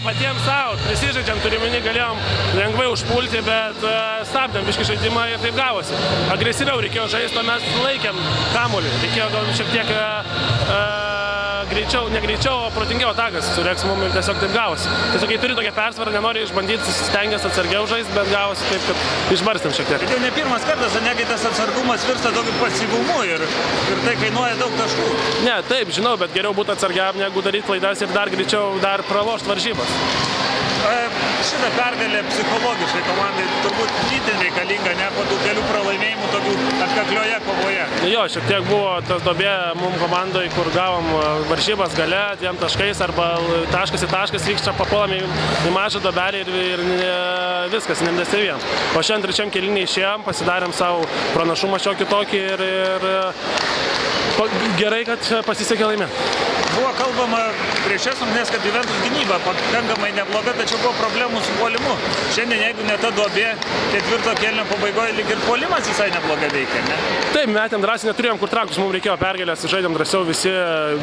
patiems savo, prisižaidžiam, turimini galėjom lengvai užpulti, bet stabdėm biškį žaidimą ir taip gavosi. Agresyviau reikėjo žaisti, o mes laikėm kamuolį. Reikėjo gal šiek tiek ne greičiau, o protingiau atakas sureks mum ir tiesiog taip gavosi. Tiesiog, kai turi tokią persvarą, nenori išbandyti, stengiasi atsargiau žaisti, bet gavosi taip, kad išbarstėm šiek tiek. Bet jau ne pirmas kartas, negi tas atsargumas virsta tokiu pasyvumu ir tai kainuoja daug taškų. Ne, taip, žinau, bet geriau būti atsargiam, negu daryti klaidas ir dar greičiau lošti varžybas. Šitą pergalę psichologiškai komandai turbūt itin reikalinga, ne po tų kelių pralaimėjimų tokių atkaklioje kovoje. Jo, šiek tiek buvo tas duobė mums komandai, kur gavom varžybas gale, 2 taškais arba taškas į taškas vyksta, papuolam į mažą duobelį ir viskas, nebesivėjom. O šiandien trečiam kėlinį išėjom, pasidarėm savo pranašumą šiokį tokį ir gerai, kad pasisekė laimėti. Buvo kalbama prieš šias rungtynes, kad Juventus gynyba pakankamai nebloga, tačiau buvo problemų su puolimu. Šiandien, jeigu ne ta duobė, ketvirto kėlinio pabaigoje lyg ir puolimas visai neblogai veikia, ne? Taip, metėm drąsiai, neturėjom kur trakus, mums reikėjo pergalės, žaidėm drąsiau visi,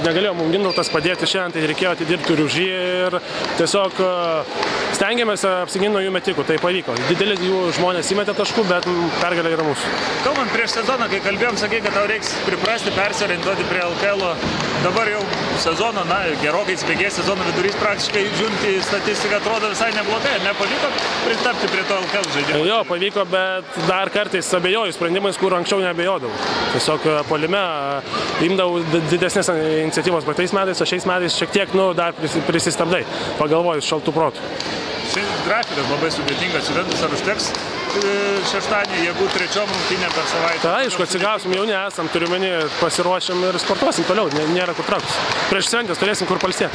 negalėjom mums Gintautas padėti šiandien, tai reikėjo atidirbti ir už jį ir tiesiog stengiamės apsiginti nuo jų metikų, tai pavyko. Didelis jų žmonės įmetė taškų, bet pergalė yra mūsų. Kalbant prieš sezoną, kai kalbėjom, sakė, kad tau reiks priprasti, persiorientuoti prie LKL-o. Dabar jau sezono, gerokai įsibėgės sezono vidurys, praktiškai žiūrint į statistiką atrodo visai neblogai. Nepavyko pritapti prie to LKL žaidimo? Jo, pavyko, bet dar kartais abejoju sprendimais, kur anksčiau neabejodavau. Tiesiog puolime imdavau didesnės iniciatyvos praeitais metais, o šiais metais šiek tiek dar prisistabdai, pagalvojus šaltų protų. Šiandien grafikas labai sudėtingas, Juventus ar užteks šeštadienį, jeigu trečiom rungtynėm per savaitę? Tai aišku, atsigausim, jau nesam, turiu menį, pasiruošim ir sportuosim toliau, nėra kur trauktis. Prieš šventės turėsim kur palsėti.